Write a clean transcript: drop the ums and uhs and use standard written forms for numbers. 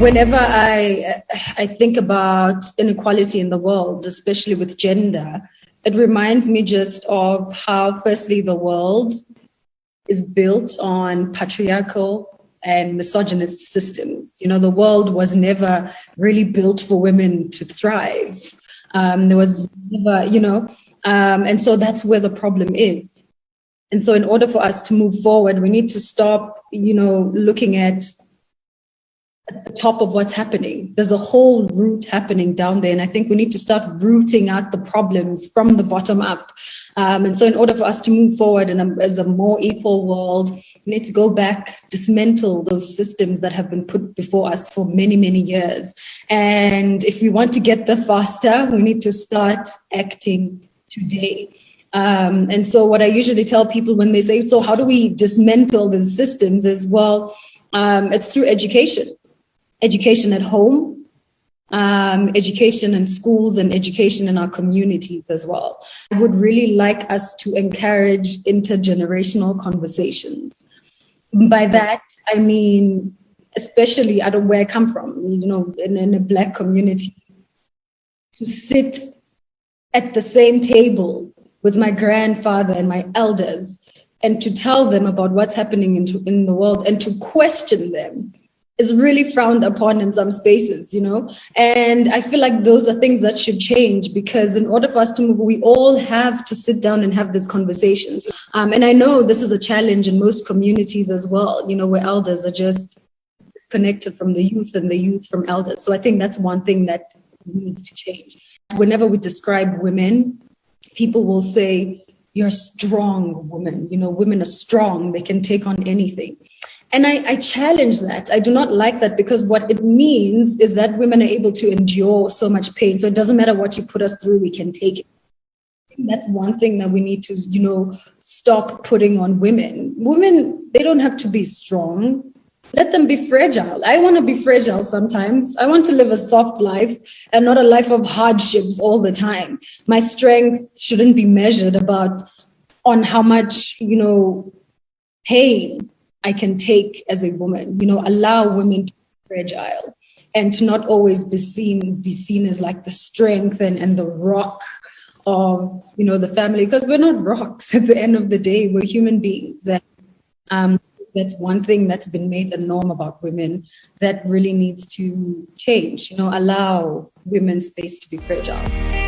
Whenever I think about inequality in the world, especially with gender, it reminds me just of how, firstly, the world is built on patriarchal and misogynist systems. You know, the world was never really built for women to thrive. There was never, and so that's where the problem is. And so in order for us to move forward, we need to stop, looking at the top of what's happening. There's a whole root happening down there. And I think we need to start rooting out the problems from the bottom up. And so in order for us to move forward as a more equal world, we need to go back, dismantle those systems that have been put before us for many, many years. And if we want to get there faster, we need to start acting today. And so what I usually tell people when they say, so how do we dismantle these systems, is, well, it's through education. Education at home, education in schools, and education in our communities as well. I would really like us to encourage intergenerational conversations. By that, I mean, especially out of where I come from, in a Black community, to sit at the same table with my grandfather and my elders and to tell them about what's happening in the world and to question them is really frowned upon in some spaces, and I feel like those are things that should change, because in order for us to move, we all have to sit down and have these conversations. And I know this is a challenge in most communities as well, where elders are just disconnected from the youth and the youth from elders. So I think that's one thing that needs to change. Whenever we describe women, people will say, "You're a strong woman. Women are strong. They can take on anything." And I challenge that. I do not like that, because what it means is that women are able to endure so much pain. So it doesn't matter what you put us through, we can take it. That's one thing that we need to, stop putting on women. Women, they don't have to be strong. Let them be fragile. I want to be fragile sometimes. I want to live a soft life and not a life of hardships all the time. My strength shouldn't be measured on how much, pain I can take as a woman. Allow women to be fragile and to not always be seen as like the strength and the rock of, the family, because we're not rocks at the end of the day. We're human beings. And that's one thing that's been made a norm about women that really needs to change. Allow women's space to be fragile.